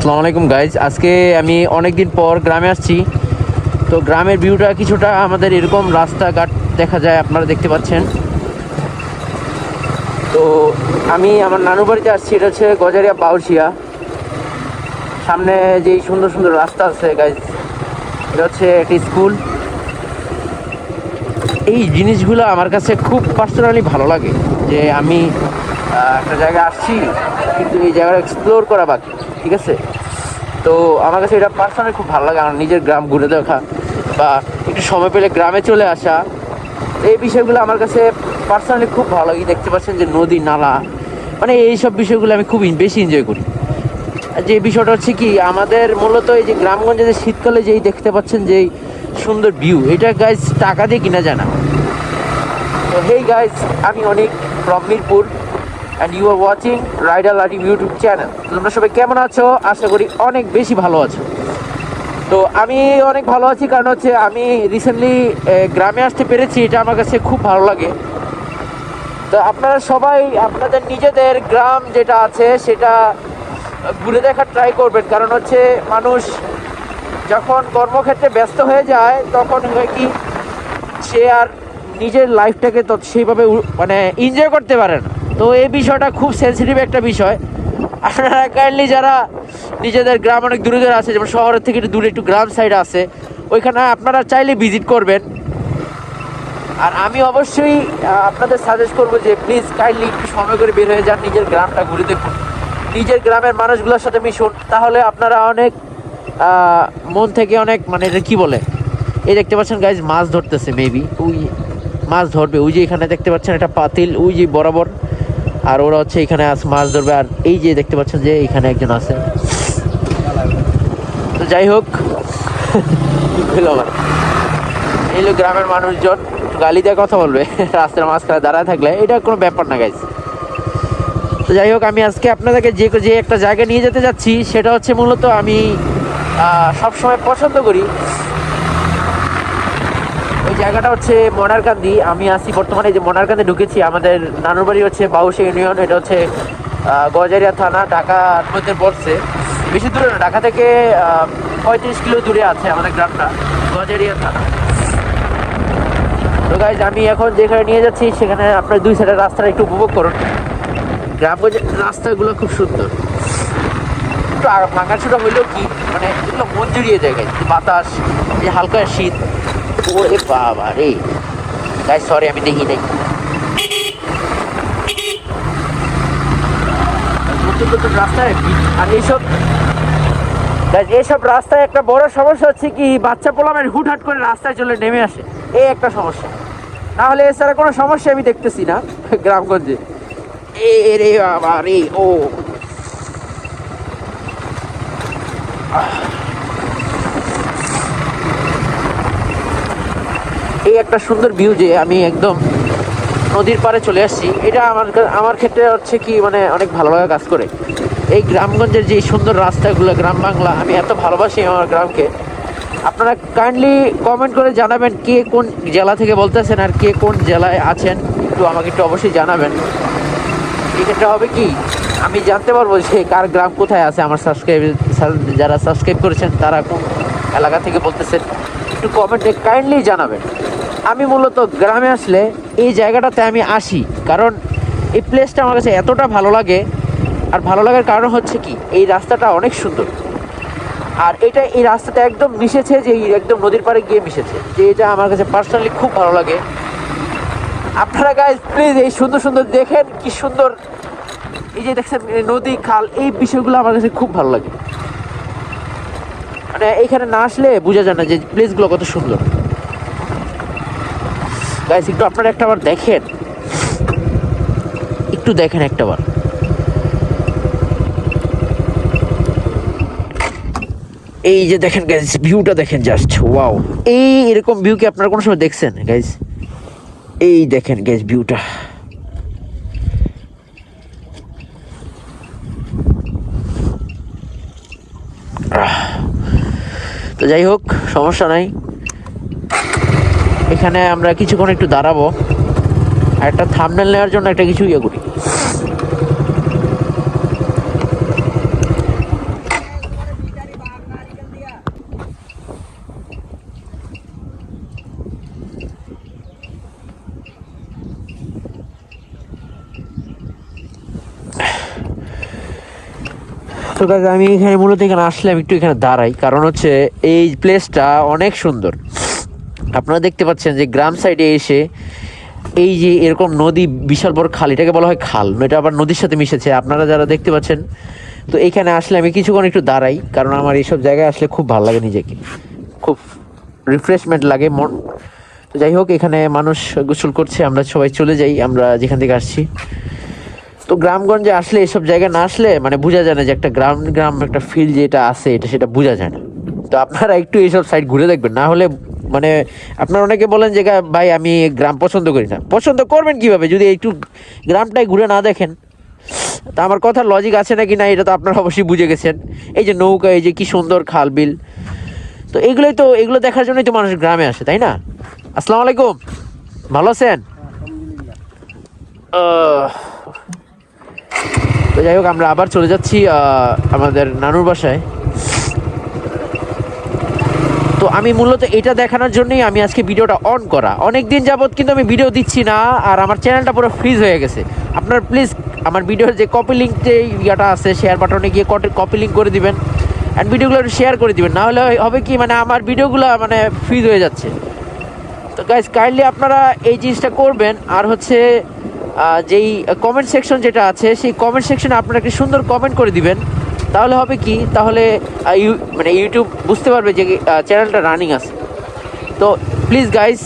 আসসালামু আলাইকুম গাইজ। আজকে আমি অনেকদিন পর গ্রামে আসছি। তো গ্রামের ভিউটা কিছুটা আমাদের এরকম রাস্তাঘাট দেখা যায়, আপনারা দেখতে পাচ্ছেন। তো আমি আমার নানুর বাড়িতে আসছি, এটা হচ্ছে গজারিয়া বাউশিয়া। সামনে যেই সুন্দর সুন্দর রাস্তা আছে গাইজ, এটা হচ্ছে একটি স্কুল। এই জিনিসগুলো আমার কাছে খুব পার্সোনালি ভালো লাগে, যে আমি একটা জায়গায় আসছি কিন্তু এই জায়গাটা এক্সপ্লোর করা বাকি, ঠিক আছে। তো আমার কাছে এটা পার্সোনালি খুব ভালো লাগে, আমার নিজের গ্রাম ঘুরে দেখা বা একটু সময় পেলে গ্রামে চলে আসা। এই বিষয়গুলো আমার কাছে পার্সোনালি খুব ভালো লাগে। দেখতে পাচ্ছেন যে নদী নালা, মানে এইসব বিষয়গুলো আমি খুব বেশি এনজয় করি। আর যে বিষয়টা হচ্ছে কি, আমাদের মূলত এই যে গ্রামগঞ্জে যে শীতকালে যেই দেখতে পাচ্ছেন যে সুন্দর ভিউ, এটা গাইজ টাকা দিয়ে কিনা যায় না। তো হেই গাইজ, আমি অনেক from Mirpur and you are watching rider লাটিভ ইউটিউব চ্যানেল। তোমরা সবাই কেমন আছো? আশা করি অনেক বেশি ভালো আছো। তো আমি অনেক ভালো আছি, কারণ হচ্ছে আমি রিসেন্টলি গ্রামে আসতে পেরেছি, এটা আমার কাছে খুব ভালো লাগে। তো আপনারা সবাই আপনাদের নিজেদের গ্রাম যেটা আছে সেটা ঘুরে দেখার ট্রাই করবেন, কারণ হচ্ছে মানুষ যখন কর্মক্ষেত্রে ব্যস্ত হয়ে যায় তখন হয় কি, সে আর নিজের লাইফটাকে তো সেইভাবে মানে এনজয় করতে পারে না। তো এই বিষয়টা খুব সেন্সিটিভ একটা বিষয়। আপনারা কাইন্ডলি যারা নিজেদের গ্রাম অনেক দূরে দূরে আছে, যেমন শহরের থেকে একটু দূরে একটু গ্রাম সাইড আছে, ওইখানে আপনারা চাইলে ভিজিট করবেন। আর আমি অবশ্যই আপনাদের সাজেস্ট করবো যে প্লিজ কাইন্ডলি একটু সময় করে বের হয়ে যান, নিজের গ্রামটা ঘুরে দেখুন, নিজের গ্রামের মানুষগুলোর সাথে মিশুন। তাহলে আপনারা অনেক মন থেকে অনেক, মানে এটা কী বলে, এই দেখতে পাচ্ছেন গাইজ মাছ ধরতেছে, মেবি ওই মাছ ধরবে। ওই যে এখানে দেখতে পাচ্ছেন একটা পাতিল, ওই যে বরাবর, আর ওরা হচ্ছে এখানে মাছ ধরবে। আর এই যে দেখতে পাচ্ছেন যে এখানে একজন আছে। তো যাই হোক, কি হলো আমার, এই হলো গ্রামের মানুষজন। গালি দিয়ে কথা বলবে রাস্তার মাঝখানে দাঁড়ায় থাকলে, এটা কোনো ব্যাপার না গাইজ। তো যাই হোক, আমি আজকে আপনাদেরকে যে একটা জায়গায় নিয়ে যেতে যাচ্ছি, সেটা হচ্ছে মূলত আমি সবসময় পছন্দ করি। ওই জায়গাটা হচ্ছে মনারকান্দি। আমি আসি বর্তমানে যে মনারকান্দি ঢুকেছি। আমাদের নানুর বাড়ি হচ্ছে বাউশিয়া ইউনিয়ন, এটা হচ্ছে গজারিয়া থানা, ঢাকার মধ্যে পড়ছে। বেশি দূরে না, ঢাকা থেকে 35 কিলো দূরে আছে আমাদের গ্রামটা, গজারিয়া থানা। তো গাইজ, আমি এখন যেখানে নিয়ে যাচ্ছি সেখানে আপনার দুই সাইডের রাস্তাটা একটু উপভোগ করুন। গ্রামগঞ্জের রাস্তাগুলো খুব সুন্দর, একটু ভাঙাচোরা হইলেও কি, মানে এগুলো মন জুড়িয়ে যায় গাইজ। বাতাস, এই হালকা শীত, ওরে বাবা রে গাইজ, সরি আমি দেখি নাই। নতুন নতুন রাস্তায় আর এইসব গাইজ, এইসব রাস্তায় একটা বড় সমস্যা হচ্ছে কি, বাচ্চা পোলামের হুটহাট করে রাস্তায় চলে নেমে আসে, এই একটা সমস্যা। না হলে এছাড়া কোনো সমস্যা আমি দেখতেছি না গ্রামগঞ্জে। এ রে বাবা রে, ও এই একটা সুন্দর ভিউ, যে আমি একদম নদীর পাড়ে চলে আসছি। এটা আমার ক্ষেত্রে হচ্ছে কি, মানে অনেক ভালো লাগা কাজ করে। এই গ্রামগঞ্জের যে সুন্দর রাস্তাগুলো, গ্রাম বাংলা, আমি এত ভালোবাসি আমার গ্রামকে। আপনারা কাইন্ডলি কমেন্ট করে জানাবেন কে কোন জেলা থেকে বলতেছেন আর কে কোন জেলায় আছেন, একটু আমাকে একটু অবশ্যই জানাবেন। এক্ষেত্রে হবে কি, আমি জানতে পারবো যে কার গ্রাম কোথায় আছে। আমার যারা সাবস্ক্রাইব করেছেন তারা কোন এলাকা থেকে বলতেছেন, একটু কমেন্টে কাইন্ডলি জানাবেন। আমি মূলত গ্রামে আসলে এই জায়গাটাতে আমি আসি, কারণ এই প্লেসটা আমার কাছে এতটা ভালো লাগে। আর ভালো লাগার কারণ হচ্ছে কি, এই রাস্তাটা অনেক সুন্দর। আর এটা এই রাস্তাটা একদম মিশেছে, যে একদম নদীর পাড়ে গিয়ে মিশেছে, যে এটা আমার কাছে পার্সোনালি খুব ভালো লাগে। আপনারা গাইজ প্লিজ এই সুন্দর সুন্দর দেখেন, কি সুন্দর এই যে দেখছেন নদী খাল, এই বিষয়গুলো আমার কাছে খুব ভালো লাগে। মানে এইখানে না আসলে বোঝা যায় না যে প্লেসগুলো কত সুন্দর। গাইজ একটু আপনারা একটাবার দেখেন, একটু দেখেন একটাবার। এই যে দেখেন গাইজ, ভিউটা দেখেন জাস্ট ওয়াও। এরকম ভিউ কি আপনারা কোনো সময় দেখছেন গাইজ? এই দেখেন গাইজ ভিউটা। তো যাই হোক, সমস্যা নাই, এখানে আমরা কিছুক্ষণ একটু দাঁড়াবো, আর একটা থাম্বনেল নেওয়ার জন্য একটা কিছু করি। তো গাইজ আমি এখানে মূলত এখানে আসলে আমি একটু এখানে দাঁড়াই, কারণ হচ্ছে এই প্লেসটা অনেক সুন্দর। আপনারা দেখতে পাচ্ছেন যে গ্রাম সাইডে এসে এই যে এরকম নদী, বিশাল বড় খাল, এটাকে বলা হয় খাল, এটা আবার নদীর সাথে মিশেছে, আপনারা যারা দেখতে পাচ্ছেন। তো এইখানে আসলে আমি কিছুক্ষণ একটু দাঁড়াই, কারণ আমার এইসব জায়গায় আসলে খুব ভালো লাগে, নিজেকে খুব রিফ্রেশমেন্ট লাগে মন। তো যাই হোক, এখানে মানুষ গোসল করছে, আমরা সবাই চলে যাই আমরা যেখান থেকে আসছি। তো গ্রামগঞ্জে আসলে এসব জায়গায় না আসলে মানে বোঝা যায় না যে একটা গ্রাম গ্রাম একটা ফিল যেটা আছে এটা সেটা বোঝা যায় না। তো আপনারা একটু এইসব সাইড ঘুরে দেখবেন, না হলে মানে আপনারা অনেকে বলেন যে ভাই আমি গ্রাম পছন্দ করি না, পছন্দ করবেন কিভাবে যদি একটু গ্রামটাই ঘুরে না দেখেন? তা আমার কথার লজিক আছে নাকি না এটা তো আপনারা অবশ্যই বুঝে গেছেন। এই যে নৌকা, এই যে কি সুন্দর খাল বিল, তো এগুলো দেখার জন্যই তো মানুষ গ্রামে আসে, তাই না? আসসালামু আলাইকুম, ভালো আছেন? তো যাই হোক, আমরা আবার চলে যাচ্ছি আমাদের নানুর বাসায়। তো আমি মূলত এটা দেখানোর জন্যই আমি আজকে ভিডিওটা অন করা। অনেক দিন যাবত কিন্তু আমি ভিডিও দিচ্ছি না, আর আমার চ্যানেলটা পুরো ফ্রিজ হয়ে গেছে। আপনার প্লিজ আমার ভিডিওর যে কপি লিঙ্ক যে ইয়াটা আছে, শেয়ার বাটনে গিয়ে কপি লিঙ্ক করে দিবেন, অ্যান্ড ভিডিওগুলো শেয়ার করে দিবেন, না হলে হবে কি মানে আমার ভিডিওগুলো মানে ফ্রিজ হয়ে যাচ্ছে। তো গাইজ কাইন্ডলি আপনারা এই জিনিসটা করবেন। আর হচ্ছে যেই কমেন্ট সেকশন যেটা আছে, সেই কমেন্ট সেকশনে আপনারা একটি সুন্দর কমেন্ট করে দিবেন। তাহলে হবে কি, তাহলে মানে ইউটিউব বুঝতে পারবে যে চ্যানেলটা রানিং আছে। তো প্লিজ গাইজ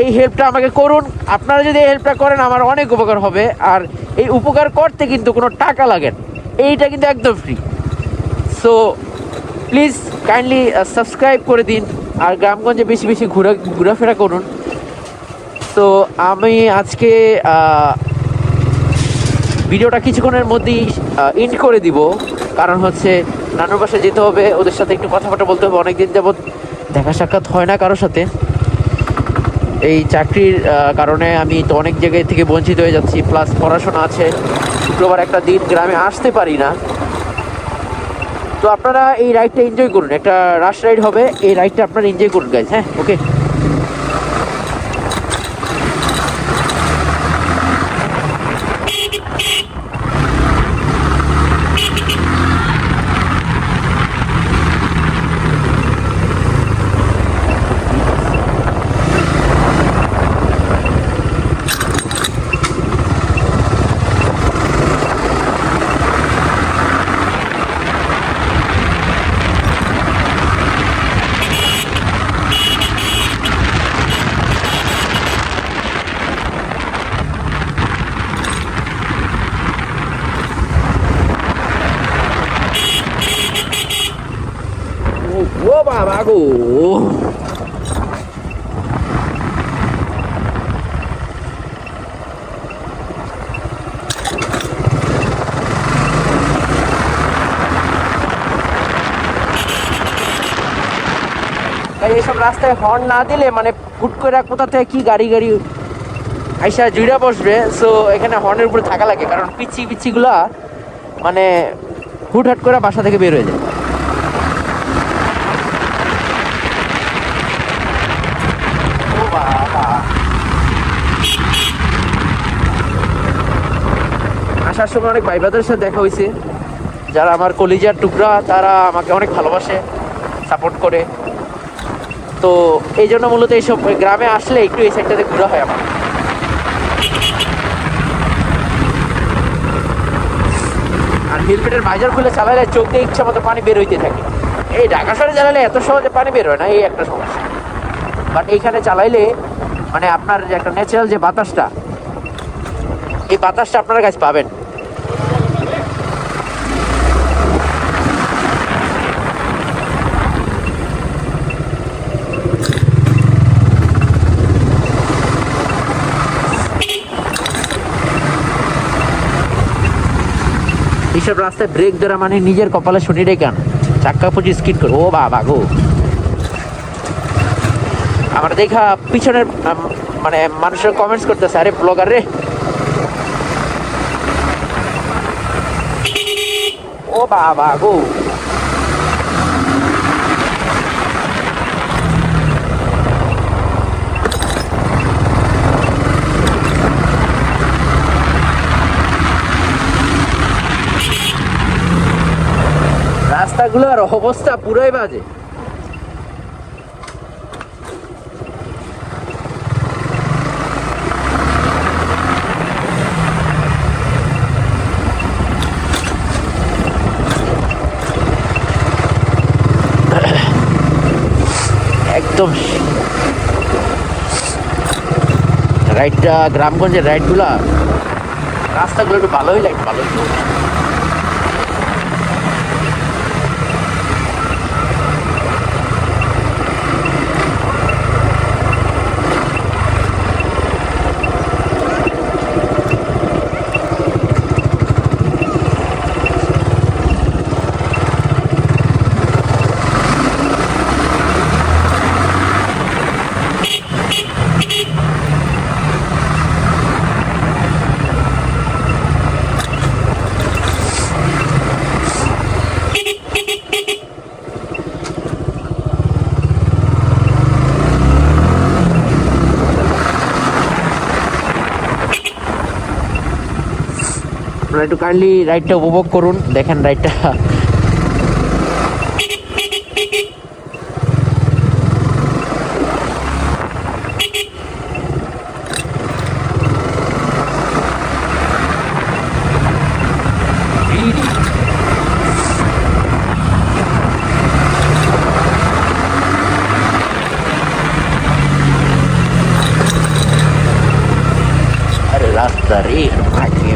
এই হেল্পটা আমাকে করুন। আপনারা যদি এই হেল্পটা করেন আমার অনেক উপকার হবে। আর এই উপকার করতে কিন্তু কোনো টাকা লাগে না, এইটা কিন্তু একদম free. So please kindly subscribe করে দিন, আর গ্রামগঞ্জে বেশি বেশি ঘোরাফেরা করুন। তো আমি আজকে ভিডিওটা কিছুক্ষণের মধ্যেই এন্ড করে দিব, কারণ হচ্ছে নানুর বাসায় যেতে হবে, ওদের সাথে একটু কথাবার্তা বলতে হবে। অনেকদিন যাবৎ দেখা সাক্ষাৎ হয় না কারোর সাথে, এই চাকরির কারণে আমি তো অনেক জায়গায় থেকে বঞ্চিত হয়ে যাচ্ছি, প্লাস পড়াশোনা আছে, শুক্রবার একটা দিন গ্রামে আসতে পারি না। তো আপনারা এই রাইডটা এনজয় করুন, একটা রাশ রাইড হবে, এই রাইডটা আপনারা এনজয় করুন গাইজ। হ্যাঁ, ওকে। ও বাবা গো, এইসব রাস্তায় হর্ন না দিলে মানে হুট করে কোথা থেকে কি গাড়ি গাড়ি আইসা জুড়া বসবে। সো এখানে হর্নের উপরে থাকা লাগে, কারণ পিচ্ছিগুলা মানে হুটহাট করে বাসা থেকে বের হয়ে যায়। ও বাবা, আসার সময় অনেক ভাই ব্রাদারের সাথে দেখা হয়েছে, যারা আমার কলিজার টুকরা, তারা আমাকে অনেক ভালোবাসে, সাপোর্ট করে। তো এই জন্য মূলত এইসব গ্রামে আসলে একটু এই সাইডটাতে ঘোরা হয় আমার। আর হেলমেটের ভাইজার খুলে চালালে চোখ দিয়ে ইচ্ছা মতো পানি বের হইতে থাকে। এই ঢাকা শহরে চালালে এত সহজে পানি বের হয় না, এই একটা সমস্যা। বাট এইখানে চালাইলে মানে আপনার যে একটা ন্যাচারাল যে বাতাসটা, এই বাতাসটা আপনার কাছে পাবেন। এইসব রাস্তায় ব্রেক ধরা মানে নিজের কপালে শুনি রে কেন, চাক্কা পুজি স্কিড করে। ও বাবা গো, আমার দেখা পিছনের মানে মানুষের কমেন্টস করতেছে, আরে ব্লগার রে। ও বাবা গো, রাস্তাগুলোর অবস্থা পুরাই বাজে। একদম রাইডটা, গ্রামগঞ্জের রাইডগুলা রাস্তাগুলো একটু ভালোই লাগে, ভালোই। আপনারা একটু কাইন্ডলি রাইডটা উপভোগ করুন, দেখেন রাইডটা। আরে রাস্তা রে ভাগ্যে।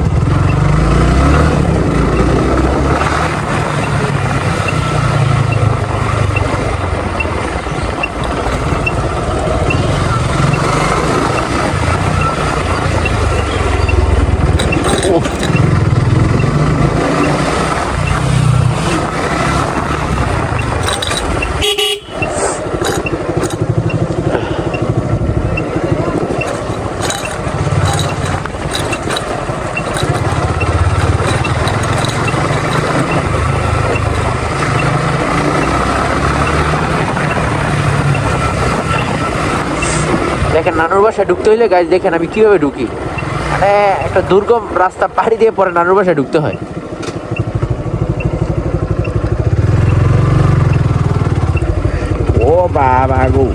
দেখেন নানুর বাসায় ঢুকতে হইলে গাইজ দেখেন আমি কিভাবে ঢুকি, মানে একটা দুর্গম রাস্তা পাড়ি দিয়ে পরে নানুর বাসায় ঢুকতে হয়। ও বাবা গো,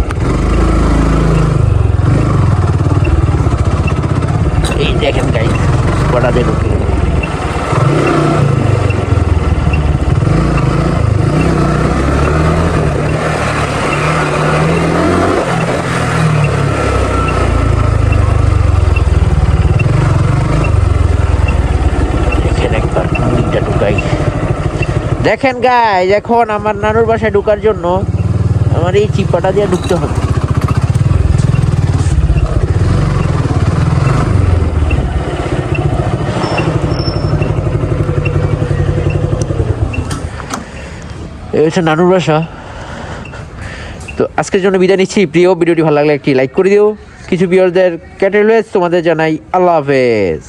এই দেখেন গাইজ কটা দিয়ে ঢুকি। দেখেন গাইজ এখন আমার নানুর বাসায় ঢোকার জন্য আমার এই চিপাটা দিয়ে ঢুকতে হবে। এই হচ্ছে নানুর বাসা। তো আজকের জন্য বিদায় নিচ্ছি। প্রিয় ভিডিওটি ভালো লাগলে একটি লাইক করে দিও। কিছু ভিউয়ারদের ক্যাটালয়েস তোমাদের জানাই আল্লাহ হাফেজ।